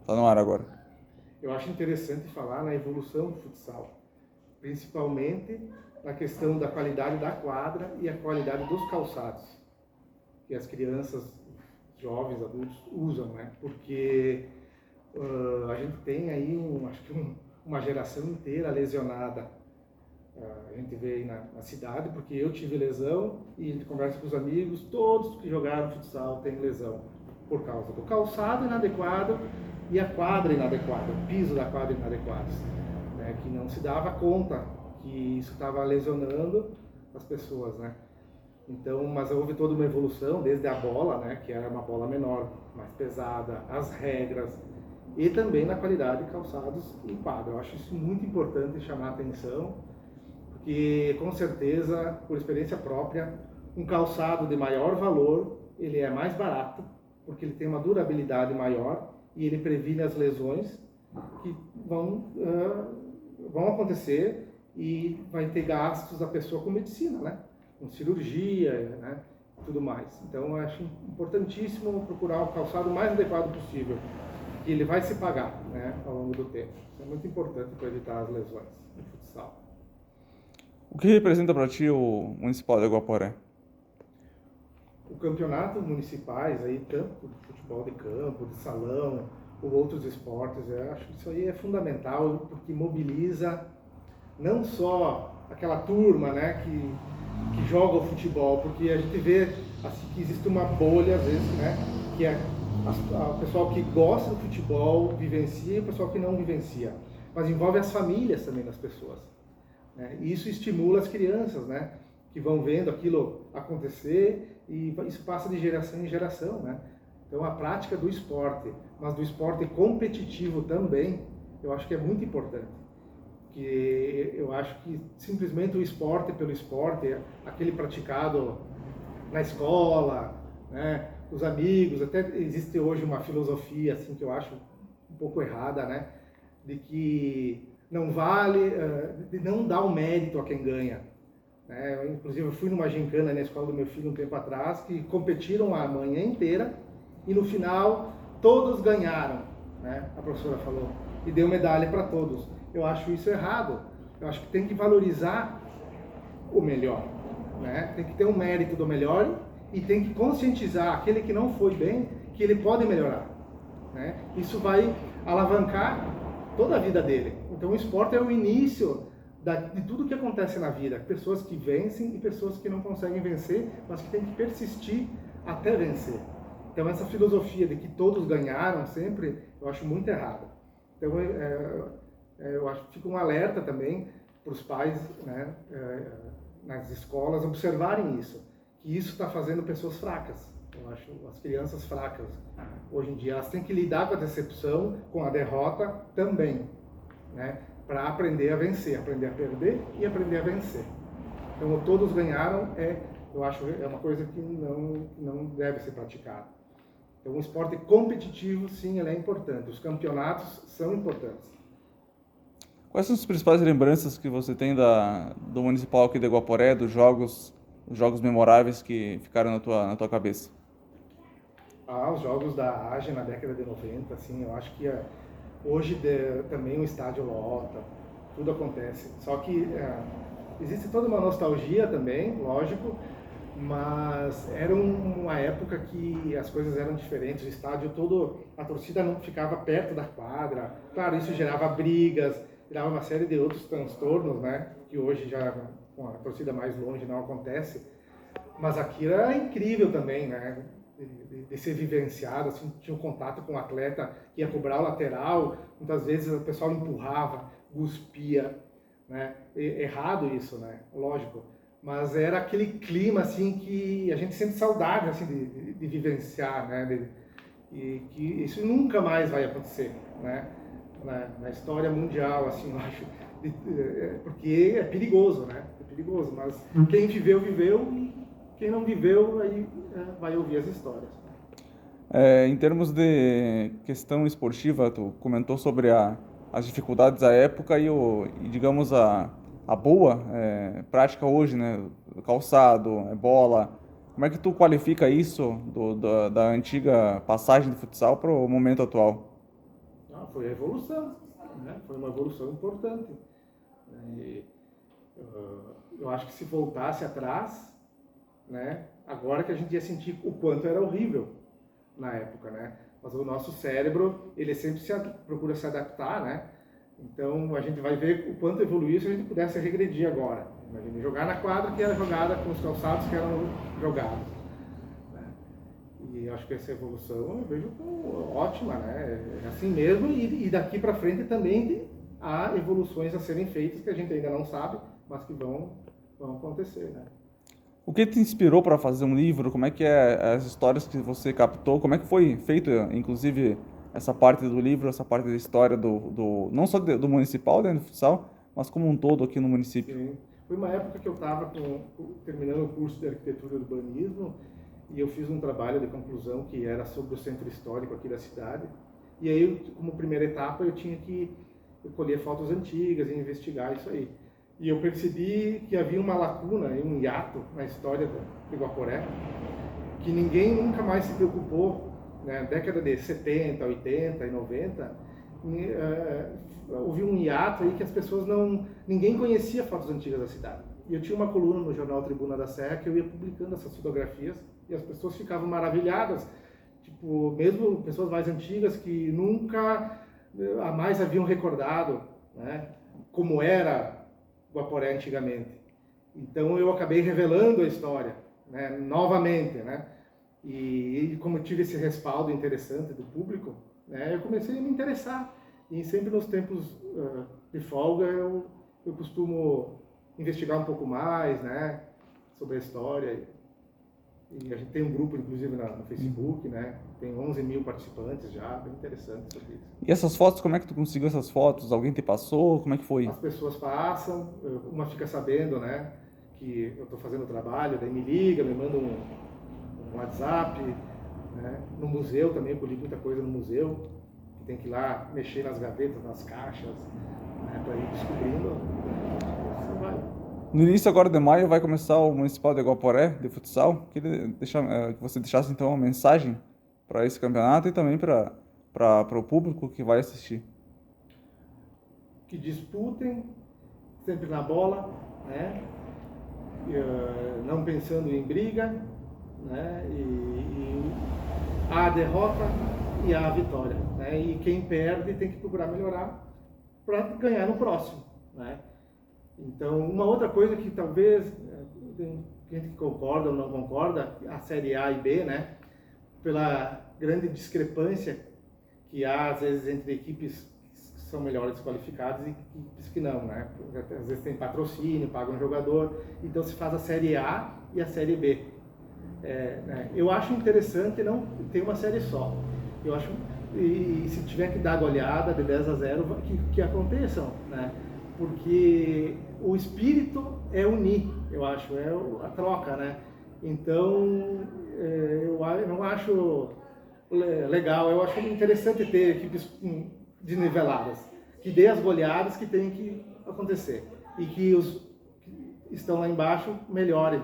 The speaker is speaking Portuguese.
Tá no ar agora. Eu acho interessante falar na evolução do futsal, principalmente na questão da qualidade da quadra e a qualidade dos calçados, que as crianças, jovens, adultos usam, né? Porque a gente tem aí, uma geração inteira lesionada. A gente vê aí na cidade, porque eu tive lesão e a gente conversa com os amigos, todos que jogaram futsal têm lesão por causa do calçado inadequado e a quadra inadequada, o piso da quadra inadequado, né? Que não se dava conta que isso estava lesionando as pessoas, né? Então, mas houve toda uma evolução, desde a bola, né, que era uma bola menor, mais pesada, as regras, e também na qualidade de calçados e quadra. Eu acho isso muito importante chamar a atenção, porque com certeza, por experiência própria, um calçado de maior valor, ele é mais barato, porque ele tem uma durabilidade maior e ele previne as lesões que vão acontecer e vai ter gastos da pessoa com medicina, né? Com cirurgia, né? Tudo mais. Então, eu acho importantíssimo procurar o calçado mais adequado possível, que ele vai se pagar, né, ao longo do tempo. Isso é muito importante para evitar as lesões no futsal. O que representa para ti o Municipal de Guaporé? O campeonato municipais, aí, tanto de futebol de campo, de salão, ou outros esportes, eu acho que isso aí é fundamental, porque mobiliza não só aquela turma, né, que joga o futebol, porque a gente vê assim, que existe uma bolha, às vezes, né, que é o pessoal que gosta do futebol vivencia e o pessoal que não vivencia. Mas envolve as famílias também das pessoas, né? E isso estimula as crianças, né, que vão vendo aquilo acontecer e isso passa de geração em geração, né? Então a prática do esporte, mas do esporte competitivo também, eu acho que é muito importante. Que eu acho que simplesmente o esporte pelo esporte, aquele praticado na escola, né, os amigos, até existe hoje uma filosofia assim que eu acho um pouco errada, né, de que não vale, de não dar o mérito a quem ganha. Né? Inclusive eu fui numa gincana na escola do meu filho um tempo atrás, que competiram a manhã inteira e no final todos ganharam, né? A professora falou, e deu medalha para todos. Eu acho isso errado. Eu acho que tem que valorizar o melhor, né? Tem que ter um mérito do melhor e tem que conscientizar aquele que não foi bem que ele pode melhorar, né? Isso vai alavancar toda a vida dele. Então o esporte é o início de tudo que acontece na vida. Pessoas que vencem e pessoas que não conseguem vencer, mas que têm que persistir até vencer. Então essa filosofia de que todos ganharam sempre, eu acho muito errada. Então eu acho que fica um alerta também para os pais, né, nas escolas observarem isso, que isso está fazendo pessoas fracas. Eu acho as crianças fracas hoje em dia elas têm que lidar com a decepção, com a derrota também, né, para aprender a vencer, aprender a perder e aprender a vencer. Então todos ganharam eu acho é uma coisa que não deve ser praticada. Então o esporte competitivo sim, ele é importante. Os campeonatos são importantes. Quais são as principais lembranças que você tem do Municipal aqui de Guaporé, os jogos memoráveis que ficaram na tua cabeça? Os jogos da AGE na década de 90, assim, eu acho que hoje também o estádio lota, tudo acontece. Só que existe toda uma nostalgia também, lógico, mas era uma época que as coisas eram diferentes, o estádio todo, a torcida não ficava perto da quadra, claro, isso gerava brigas, gerava uma série de outros transtornos, né, que hoje já com a torcida mais longe não acontece, mas aquilo era incrível também, né, de ser vivenciado, assim, tinha um contato com o atleta que ia cobrar o lateral, muitas vezes o pessoal empurrava, cuspia, né, errado isso, né, lógico, mas era aquele clima, assim, que a gente sente saudade, assim, de vivenciar, né, e que isso nunca mais vai acontecer, né, na história mundial, assim, eu acho, porque é perigoso, né, é perigoso, mas quem viveu, viveu, e quem não viveu, aí vai ouvir as histórias. Em termos de questão esportiva, tu comentou sobre as dificuldades da época e digamos, a boa prática hoje, né? Calçado, bola. Como é que tu qualifica isso da antiga passagem de futsal para o momento atual? Foi a evolução, né? Foi uma evolução importante. E, eu acho que se voltasse atrás, né? Agora que a gente ia sentir o quanto era horrível na época, né? Mas o nosso cérebro, ele sempre procura se adaptar, né? Então a gente vai ver o quanto evoluiu se a gente pudesse regredir agora. Imagina, jogar na quadra que era jogada com os calçados que eram jogados. Né? E acho que essa evolução eu vejo como ótima, né? É assim mesmo, e daqui para frente também há evoluções a serem feitas que a gente ainda não sabe, mas que vão acontecer, né? O que te inspirou para fazer um livro? Como é que é as histórias que você captou? Como é que foi feito, inclusive, essa parte do livro, essa parte da história não só do municipal, dentro do futsal, mas como um todo aqui no município? Sim. Foi uma época que eu estava terminando o curso de arquitetura e urbanismo e eu fiz um trabalho de conclusão que era sobre o centro histórico aqui da cidade. E aí, como primeira etapa, eu tinha que colher fotos antigas e investigar isso aí. E eu percebi que havia uma lacuna, um hiato na história do Guaporé, que ninguém nunca mais se preocupou, né? Década de 70, 80 e 90, houve um hiato aí que as pessoas ninguém conhecia fotos antigas da cidade. E eu tinha uma coluna no jornal Tribuna da Serra que eu ia publicando essas fotografias e as pessoas ficavam maravilhadas, tipo, mesmo pessoas mais antigas que nunca a mais haviam recordado, né? Como era Guaporé antigamente. Então eu acabei revelando a história, né, novamente, né? E como eu tive esse respaldo interessante do público, né, eu comecei a me interessar. E sempre nos tempos de folga eu costumo investigar um pouco mais, né, sobre a história. E a gente tem um grupo, inclusive, no Facebook, né? Tem 11 mil participantes já, bem interessante sobre isso. E essas fotos, como é que tu conseguiu essas fotos? Alguém te passou? Como é que foi? As pessoas passam, uma fica sabendo, né, que eu estou fazendo o trabalho, daí me liga, me manda um WhatsApp, né? No museu também, eu colhi muita coisa no museu, que tem que ir lá mexer nas gavetas, nas caixas, né, para ir descobrindo. Assim vai. No início agora de maio vai começar o Municipal de Guaporé de futsal. Queria que você deixasse então uma mensagem para esse campeonato e também para o público que vai assistir. Que disputem, sempre na bola, né? Não pensando em briga, né? E há a derrota e há a vitória, né? E quem perde tem que procurar melhorar para ganhar no próximo, né? Então, uma outra coisa que talvez tem gente que concorda ou não concorda, a Série A e B, né? Pela grande discrepância que há, às vezes, entre equipes que são melhores qualificadas e equipes que não, né? Às vezes tem patrocínio, paga um jogador, então se faz a Série A e a Série B. Né? Eu acho interessante não ter uma série só. Eu acho, e se tiver que dar goleada de 10-0, que aconteçam, né? Porque o espírito é unir, eu acho, é a troca, né? Então, eu não acho legal, eu acho interessante ter equipes desniveladas, que dê as goleadas que tem que acontecer e que os que estão lá embaixo melhorem